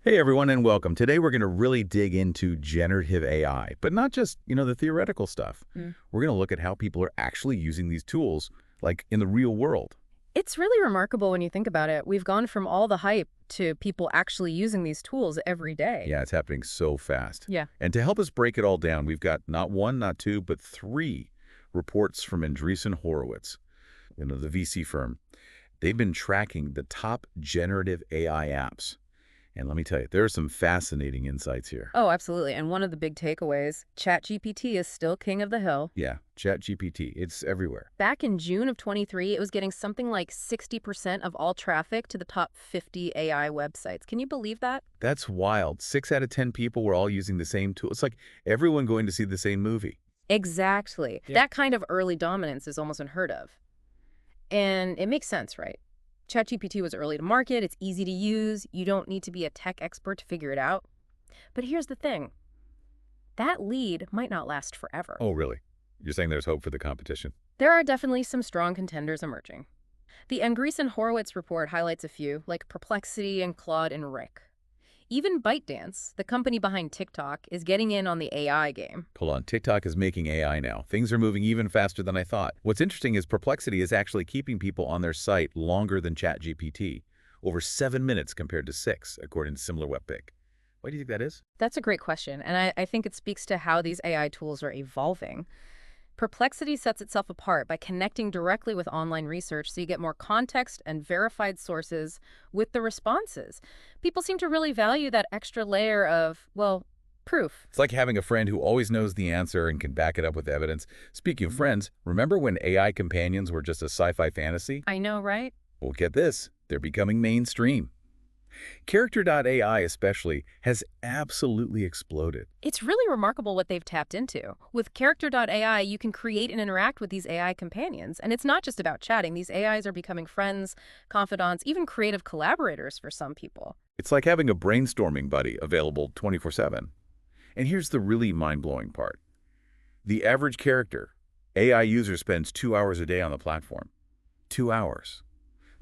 Hey everyone and welcome. Today we're going to really dig into generative AI, but not just, the theoretical stuff. Mm. We're going to look at how people are actually using these tools, like in the real world. It's really remarkable when you think about it. We've gone from all the hype to people actually using these tools every day. Yeah, it's happening so fast. Yeah. And to help us break it all down, we've got not one, not two, but three reports from Andreessen Horowitz, the VC firm. They've been tracking the top generative AI apps. And let me tell you, there are some fascinating insights here. Oh, absolutely. And one of the big takeaways, ChatGPT is still king of the hill. Yeah, ChatGPT, it's everywhere. Back in June of 23, it was getting something like 60% of all traffic to the top 50 AI websites. Can you believe that? That's wild. 6 out of 10 people were all using the same tool. It's like everyone going to see the same movie. Exactly. Yeah. That kind of early dominance is almost unheard of. And it makes sense, right? ChatGPT was early to market, it's easy to use, you don't need to be a tech expert to figure it out. But here's the thing. That lead might not last forever. Oh, really? You're saying there's hope for the competition? There are definitely some strong contenders emerging. The Andreessen Horowitz report highlights a few, like Perplexity and Claude and Rick. Even ByteDance, the company behind TikTok, is getting in on the AI game. Hold on. TikTok is making AI now. Things are moving even faster than I thought. What's interesting is Perplexity is actually keeping people on their site longer than ChatGPT, over 7 minutes compared to 6, according to similar webpick. Why do you think that is? That's a great question, and I think it speaks to how these AI tools are evolving. Perplexity sets itself apart by connecting directly with online research so you get more context and verified sources with the responses. People seem to really value that extra layer of, well, proof. It's like having a friend who always knows the answer and can back it up with evidence. Speaking of friends, remember when AI companions were just a sci-fi fantasy? I know, right? Well, get this. They're becoming mainstream. Character.ai especially has absolutely exploded. It's really remarkable what they've tapped into. With Character.ai, you can create and interact with these AI companions. And it's not just about chatting. These AIs are becoming friends, confidants, even creative collaborators for some people. It's like having a brainstorming buddy available 24/7. And here's the really mind-blowing part. The average character, AI user spends 2 hours a day on the platform. 2 hours.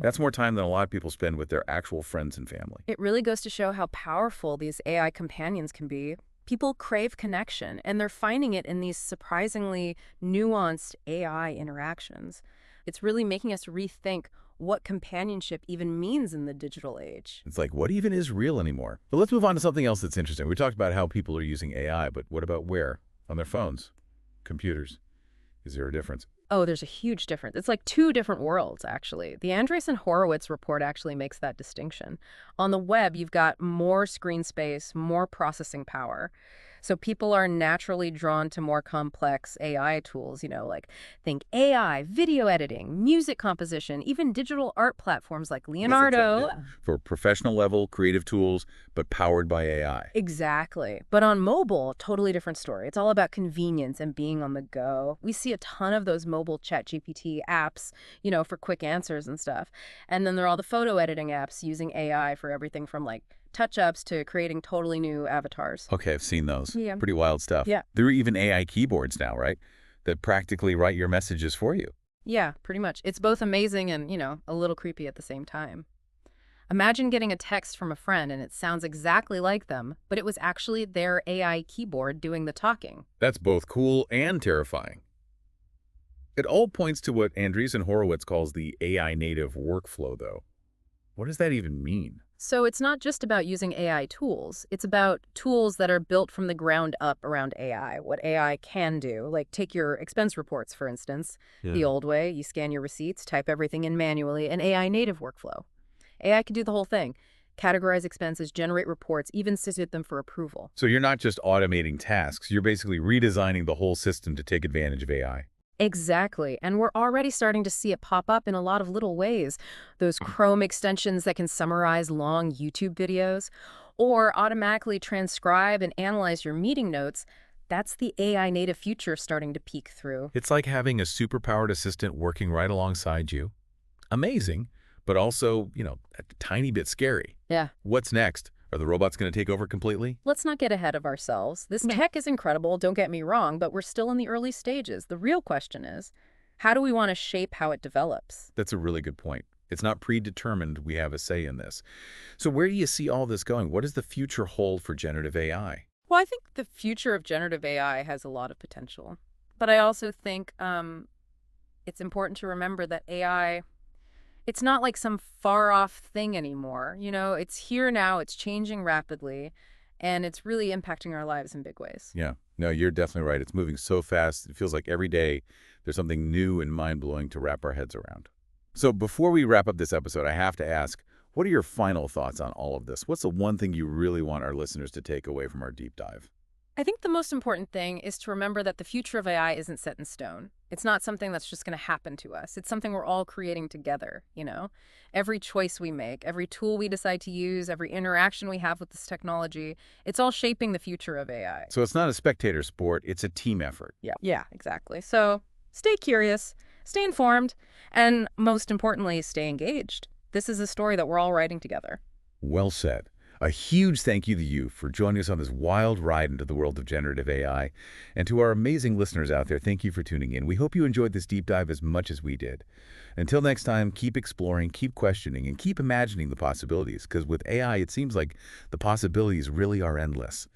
That's more time than a lot of people spend with their actual friends and family. It really goes to show how powerful these AI companions can be. People crave connection, and they're finding it in these surprisingly nuanced AI interactions. It's really making us rethink what companionship even means in the digital age. It's like, what even is real anymore? But let's move on to something else that's interesting. We talked about how people are using AI, but what about where? On their phones? Computers? Is there a difference? Oh, there's a huge difference. It's like two different worlds, actually. The Andreessen Horowitz report actually makes that distinction. On the web, you've got more screen space, more processing power. So people are naturally drawn to more complex AI tools, like think AI, video editing, music composition, even digital art platforms like Leonardo. For professional level, creative tools, but powered by AI. Exactly. But on mobile, totally different story. It's all about convenience and being on the go. We see a ton of those mobile ChatGPT apps, for quick answers and stuff. And then there are all the photo editing apps using AI for everything from like touch-ups to creating totally new avatars. Okay, I've seen those. Yeah. Pretty wild stuff. Yeah. There are even AI keyboards now, right? That practically write your messages for you. Yeah, pretty much. It's both amazing and, a little creepy at the same time. Imagine getting a text from a friend and it sounds exactly like them, but it was actually their AI keyboard doing the talking. That's both cool and terrifying. It all points to what Andreessen Horowitz calls the AI native workflow, though. What does that even mean? So it's not just about using AI tools. It's about tools that are built from the ground up around AI, what AI can do. Like take your expense reports, for instance. The old way, you scan your receipts, type everything in manually, an AI native workflow. AI can do the whole thing. Categorize expenses, generate reports, even submit them for approval. So you're not just automating tasks, you're basically redesigning the whole system to take advantage of AI. Exactly. And we're already starting to see it pop up in a lot of little ways. Those Chrome extensions that can summarize long YouTube videos or automatically transcribe and analyze your meeting notes. That's the AI native future starting to peek through. It's like having a superpowered assistant working right alongside you. Amazing, but also, a tiny bit scary. Yeah. What's next? Are the robots going to take over completely? Let's not get ahead of ourselves. This tech is incredible, don't get me wrong, but we're still in the early stages. The real question is, how do we want to shape how it develops? That's a really good point. It's not predetermined we have a say in this. So where do you see all this going? What does the future hold for generative AI? Well, I think the future of generative AI has a lot of potential. But I also think it's important to remember that AI, it's not like some far off thing anymore. It's here now, it's changing rapidly, and it's really impacting our lives in big ways. Yeah, no, you're definitely right. It's moving so fast. It feels like every day there's something new and mind-blowing to wrap our heads around. So before we wrap up this episode, I have to ask, what are your final thoughts on all of this? What's the one thing you really want our listeners to take away from our deep dive? I think the most important thing is to remember that the future of AI isn't set in stone. It's not something that's just going to happen to us. It's something we're all creating together. Every choice we make, every tool we decide to use, every interaction we have with this technology, it's all shaping the future of AI. So it's not a spectator sport, it's a team effort. Yeah, exactly. So stay curious, stay informed, and most importantly, stay engaged. This is a story that we're all writing together. Well said. A huge thank you to you for joining us on this wild ride into the world of generative AI. And to our amazing listeners out there, thank you for tuning in. We hope you enjoyed this deep dive as much as we did. Until next time, keep exploring, keep questioning, and keep imagining the possibilities, because with AI, it seems like the possibilities really are endless.